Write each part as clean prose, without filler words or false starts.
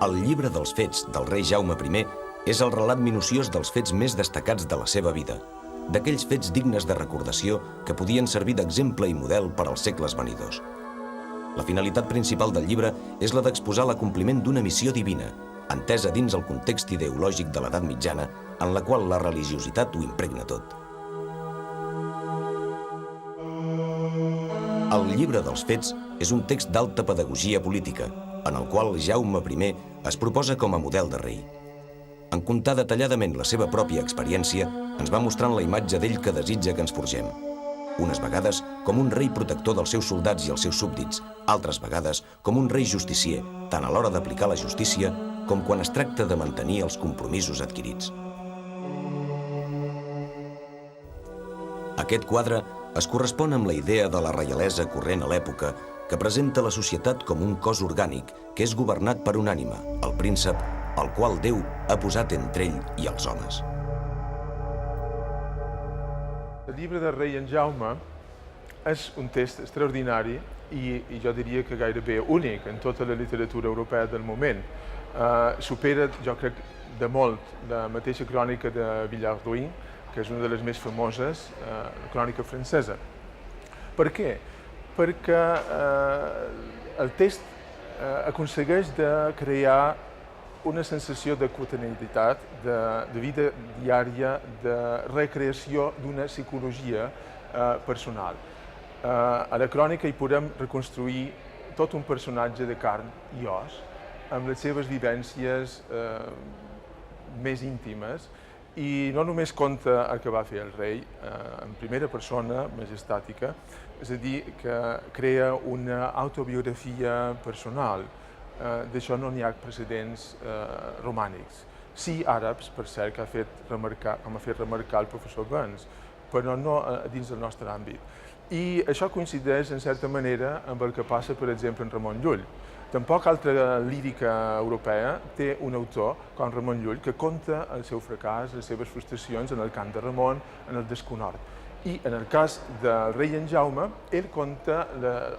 El llibre dels fets del rei Jaume I és el relat minuciós dels fets més destacats de la seva vida, d'aquells fets dignes de recordació que podien servir d'exemple i model per als segles venidors. La finalitat principal del llibre és la d'exposar l'acompliment d'una missió divina, entesa dins el context ideològic de l'edat mitjana, en la qual la religiositat ho impregna tot. El llibre dels fets és un text d'alta pedagogia política, en el qual Jaume I es proposa com a model de rei. En contar detalladament la seva pròpia experiència, ens va mostrant la imatge d'ell que desitja que ens forgem. Unes vegades com un rei protector dels seus soldats i els seus súbdits, altres vegades com un rei justicier, tant a l'hora d'aplicar la justícia com quan es tracta de mantenir els compromisos adquirits. Aquest quadre es correspon amb la idea de la reialesa corrent a l'època, que presenta la societat com un cos orgànic que és governat per una ànima, el príncep, el qual Déu ha posat entre ell i els homes. El llibre del rei en Jaume és un text extraordinari i jo diria que gairebé únic en tota la literatura europea del moment. Supera, jo crec, de molt la mateixa crònica de Villehardouin, que és una de les més famoses, la crònica francesa. Per què? Perquè el text aconsegueix de crear una sensació de quotidianitat, de vida diària, de recreació d'una psicologia personal. A la crònica hi podem reconstruir tot un personatge de carn i os, amb les seves vivències més íntimes, i no només conta el que va fer el rei en primera persona, majestàtica, és a dir, que crea una autobiografia personal. D'això no n'hi ha precedents romànics. Sí àrabs, per cert, que com ha fet remarcar el professor Gans, però no dins del nostre àmbit. I això coincideix, en certa manera, amb el que passa, per exemple, en Ramon Llull. Tampoc altra lírica europea té un autor com Ramon Llull que conta el seu fracàs, les seves frustracions en el camp de Ramon, en el desconhort. I en el cas del rei en Jaume, ell conta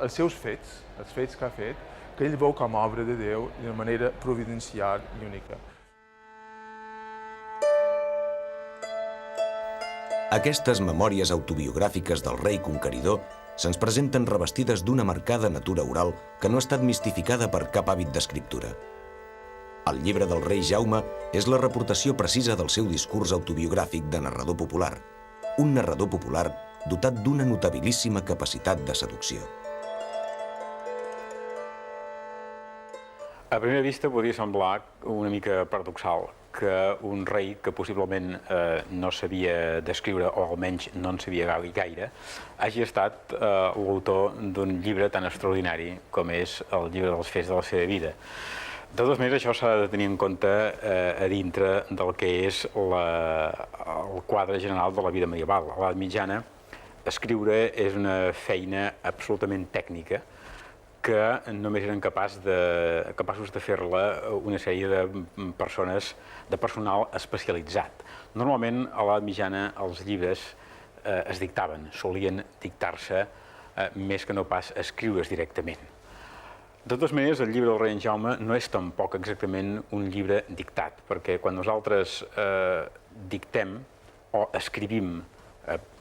els seus fets, els fets que ha fet, que ell veu com a obra de Déu d'una manera providencial i única. Aquestes memòries autobiogràfiques del rei conqueridor se'ns presenten revestides d'una marcada natura oral que no ha estat mistificada per cap hàbit d'escriptura. El llibre del rei Jaume és la reportació precisa del seu discurs autobiogràfic de narrador popular, un narrador popular dotat d'una notabilíssima capacitat de seducció. A primera vista podria semblar una mica paradoxal que un rei que possiblement no sabia descriure, o almenys no en sabia gaire, hagi estat l'autor d'un llibre tan extraordinari com és el llibre dels fets de la seva vida. De totes maneres, això s'ha de tenir en compte a dintre del que és el quadre general de la vida medieval. A l'edat mitjana, escriure és una feina absolutament tècnica que només eren capaços de fer-la una sèrie de persones, de personal especialitzat. Normalment, a l'edat mitjana, els llibres es dictaven, solien dictar-se més que no pas escriure's directament. De totes maneres, el llibre del rei en Jaume no és tampoc exactament un llibre dictat, perquè quan nosaltres dictem o escrivim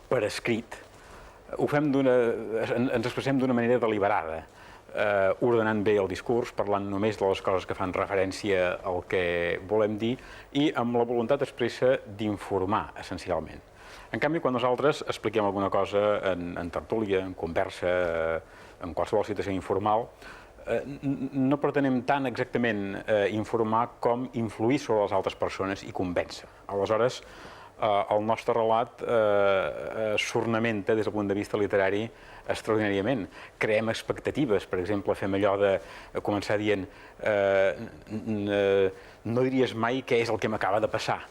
per escrit, ens expressem d'una manera deliberada, ordenant bé el discurs, parlant només de les coses que fan referència al que volem dir i amb la voluntat expressa d'informar, essencialment. En canvi, quan nosaltres expliquem alguna cosa en tertúlia, en conversa, en qualsevol situació informal, no pretenem tant exactament informar com influir sobre les altres persones i convèncer. Aleshores, el nostre relat s'ornamenta des del punt de vista literari extraordinàriament. Creem expectatives, per exemple, fem allò de començar dient no diries mai què és el que m'acaba de passar.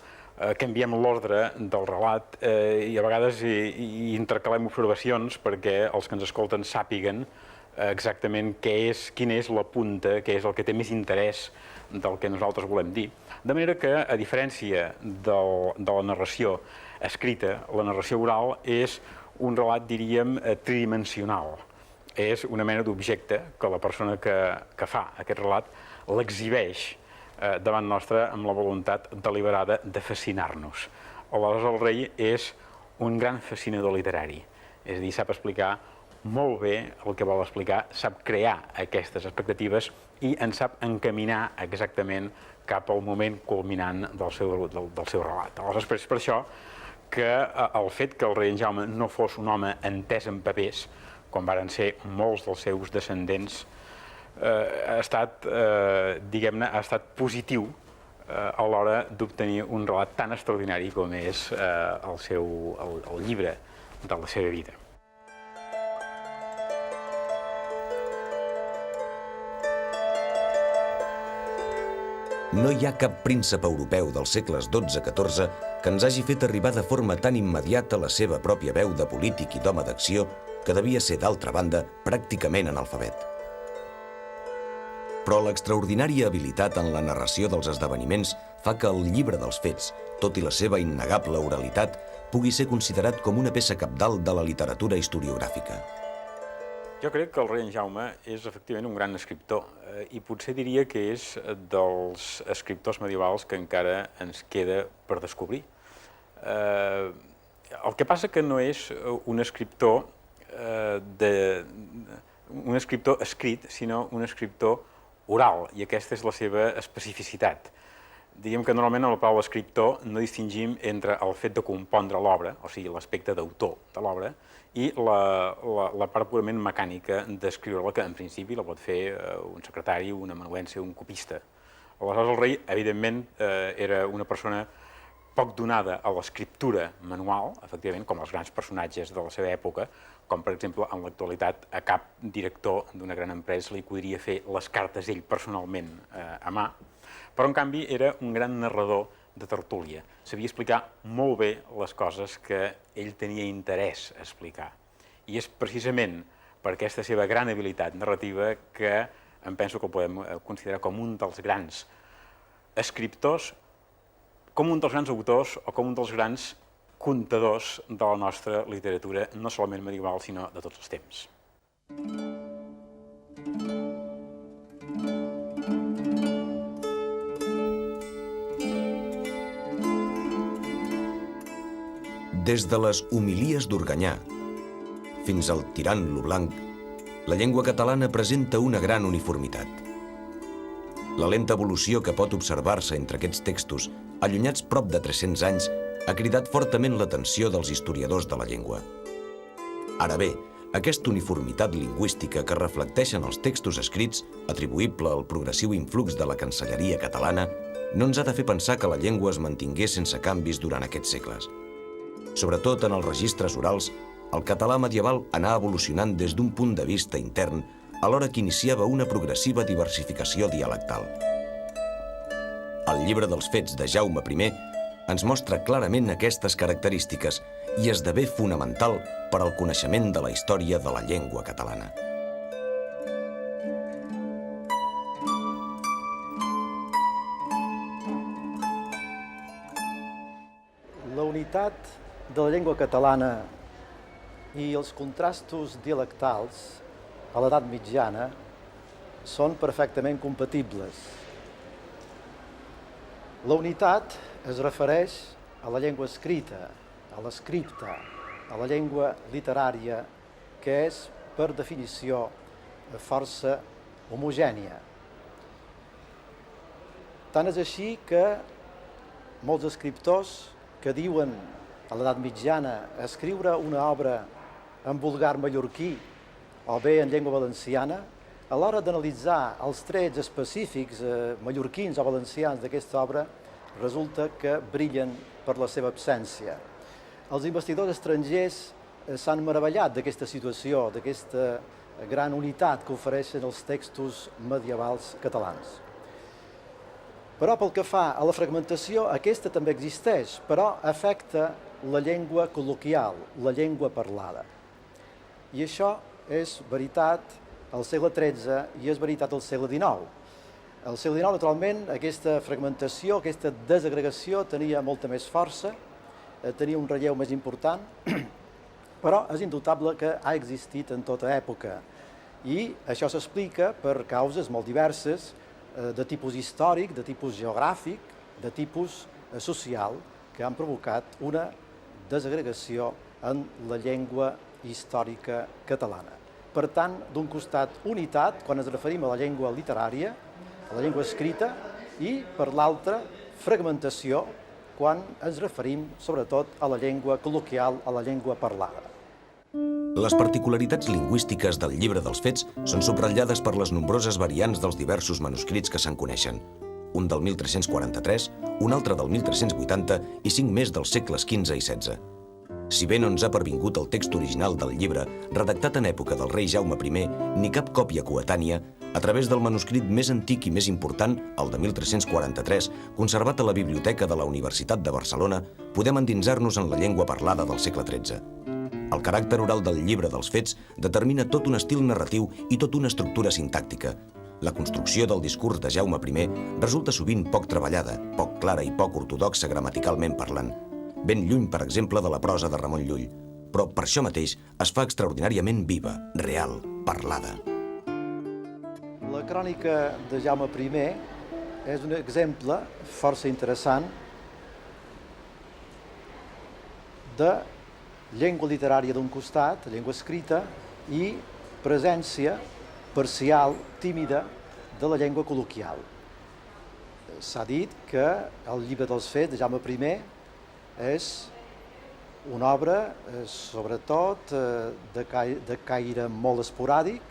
Canviem l'ordre del relat i a vegades hi intercalem observacions perquè els que ens escolten sàpiguen exactament quina és la punta, què és el que té més interès del que nosaltres volem dir. De manera que, a diferència de la narració escrita, la narració oral és un relat, diríem, tridimensional. És una mena d'objecte que la persona que fa aquest relat l'exhibeix davant nostre amb la voluntat deliberada de fascinar-nos. Aleshores, el rei és un gran fascinador literari, és a dir, sap explicar molt bé el que vol explicar, sap crear aquestes expectatives i en sap encaminar exactament cap al moment culminant del seu relat. Aleshores, és per això que el fet que el rei en Jaume no fos un home entès en papers, com varen ser molts dels seus descendents, ha estat, diguem-ne, ha estat positiu a l'hora d'obtenir un relat tan extraordinari com és el llibre de la seva vida. No hi ha cap príncep europeu dels segles XII-XIV que ens hagi fet arribar de forma tan immediata la seva pròpia veu de polític i d'home d'acció, que devia ser, d'altra banda, pràcticament analfabet. Però l'extraordinària habilitat en la narració dels esdeveniments fa que el llibre dels fets, tot i la seva innegable oralitat, pugui ser considerat com una peça cabdal de la literatura historiogràfica. Jo crec que el rei en Jaume és efectivament un gran escriptor i potser diria que és dels escriptors medievals que encara ens queda per descobrir. El que passa que no és un escriptor escrit, sinó un escriptor oral, i aquesta és la seva especificitat. Diguem que normalment en la paraula escriptor no distingim entre el fet de compondre l'obra, o sigui, l'aspecte d'autor de l'obra, i la part purament mecànica d'escriure-la, que en principi la pot fer un secretari, un amanuense, un copista. Aleshores el rei, evidentment, era una persona poc donada a l'escriptura manual, efectivament, com els grans personatges de la seva època, com per exemple en l'actualitat a cap director d'una gran empresa li podria fer les cartes ell personalment a mà, però en canvi era un gran narrador de tertúlia. Sabia explicar molt bé les coses que ell tenia interès a explicar. I és precisament per aquesta seva gran habilitat narrativa que em penso que el podem considerar com un dels grans escriptors, com un dels grans autors o com un dels grans contadors de la nostra literatura, no solament medieval, sinó de tots els temps. Des de les homilies d'Organyà fins al tirant lo blanc, la llengua catalana presenta una gran uniformitat. La lenta evolució que pot observar-se entre aquests textos, allunyats prop de 300 anys, ha cridat fortament l'atenció dels historiadors de la llengua. Ara bé, aquesta uniformitat lingüística que reflecteixen els textos escrits, atribuïble al progressiu influx de la cancelleria catalana, no ens ha de fer pensar que la llengua es mantingués sense canvis durant aquests segles. Sobretot en els registres orals, el català medieval anà evolucionant des d'un punt de vista intern, alhora que iniciava una progressiva diversificació dialectal. El llibre dels fets de Jaume I ens mostra clarament aquestes característiques i esdevé fonamental per al coneixement de la història de la llengua catalana. La unitat de la llengua catalana i els contrastos dialectals a l'edat mitjana són perfectament compatibles. La unitat es refereix a la llengua escrita, a l'escripta, a la llengua literària, que és, per definició, força homogènia. Tant és així que molts escriptors que diuen a l'edat mitjana escriure una obra en vulgar mallorquí o bé en llengua valenciana, a l'hora d'analitzar els trets específics mallorquins o valencians d'aquesta obra, resulta que brillen per la seva absència. Els investigadors estrangers s'han meravellat d'aquesta situació, d'aquesta gran unitat que ofereixen els textos medievals catalans. Però pel que fa a la fragmentació, aquesta també existeix, però afecta la llengua col·loquial, la llengua parlada. I això és veritat al segle XIII i és veritat al segle XIX. Al segle XIX, naturalment, aquesta fragmentació, aquesta desagregació tenia molta més força, tenia un relleu més important, però és indubtable que ha existit en tota època. I això s'explica per causes molt diverses, de tipus històric, de tipus geogràfic, de tipus social, que han provocat una desagregació en la llengua històrica catalana. Per tant, d'un costat, unitat, quan ens referim a la llengua literària, a la llengua escrita, i, per l'altre, fragmentació, quan ens referim, sobretot, a la llengua col·loquial, a la llengua parlada. Les particularitats lingüístiques del Llibre dels Fets són subratllades per les nombroses variants dels diversos manuscrits que se'n coneixen. Un del 1343, un altre del 1380 i 5 més dels segles XV i XVI. Si bé no ens ha pervingut el text original del llibre, redactat en època del rei Jaume I, ni cap còpia coetània, a través del manuscrit més antic i més important, el de 1343, conservat a la Biblioteca de la Universitat de Barcelona, podem endinsar-nos en la llengua parlada del segle XIII. El caràcter oral del Llibre dels Fets determina tot un estil narratiu i tota una estructura sintàctica. La construcció del discurs de Jaume I resulta sovint poc treballada, poc clara i poc ortodoxa gramaticalment parlant, ben lluny, per exemple, de la prosa de Ramon Llull, però per això mateix es fa extraordinàriament viva, real, parlada. La crònica de Jaume I és un exemple força interessant de llengua literària d'un costat, llengua escrita, i presència parcial, tímida, de la llengua col·loquial. S'ha dit que el Llibre dels Fets de Jaume I és una obra, sobretot, de caire molt esporàdic,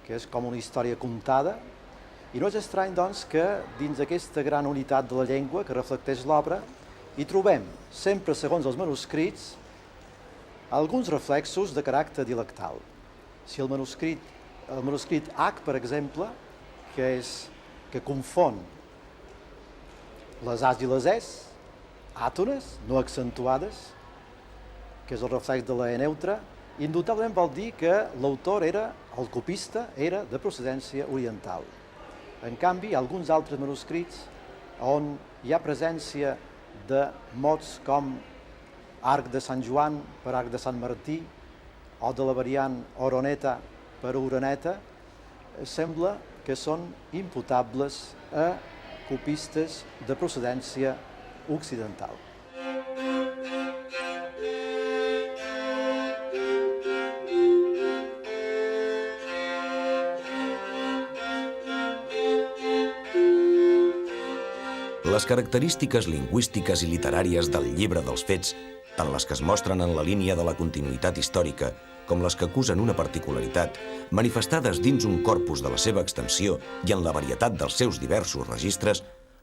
que és com una història contada, i no és estrany, doncs, que dins d'aquesta gran unitat de la llengua que reflecteix l'obra hi trobem, sempre segons els manuscrits, alguns reflexos de caràcter dialectal. Si el manuscrit H, per exemple, que confon les As i les Es, àtones, no accentuades, que és el reflex de la E neutra, indubtablement vol dir que l'autor el copista, era de procedència oriental. En canvi, hi ha alguns altres manuscrits on hi ha presència de mots com arc de Sant Joan per arc de Sant Martí, o de la variant oroneta per oroneta, sembla que són imputables a copistes de procedència occidental. Les característiques lingüístiques i literàries del Llibre dels Fets, tant les que es mostren en la línia de la continuïtat històrica com les que acusen una particularitat, manifestades dins un corpus de la seva extensió i en la varietat dels seus diversos registres,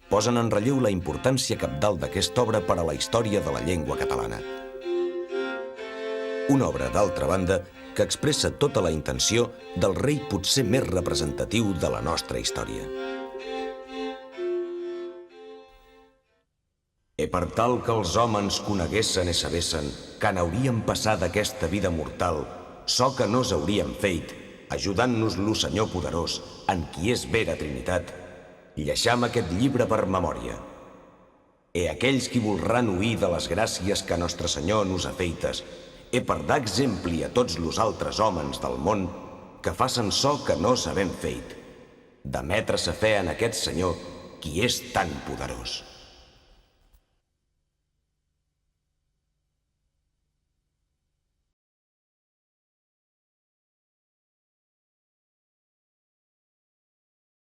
posen en relleu la importància cabdal d'aquesta obra per a la història de la llengua catalana. Una obra, d'altra banda, que expressa tota la intenció del rei potser més representatiu de la nostra història. E per tal que els hòmens coneguessen e sabessen que n'hauríem passat d'aquesta vida mortal, so que nos hauríem fet, ajudant-nos lo Senyor poderós, en qui és vera Trinitat, lleixam aquest llibre per memòria. E aquells qui volran oir de les gràcies que Nostre Senyor nos ha feites, e per dar exempli a tots los altres hòmens del món, que facen so que no sabem fet, d'emetre sa fe en aquest Senyor, qui és tan poderós.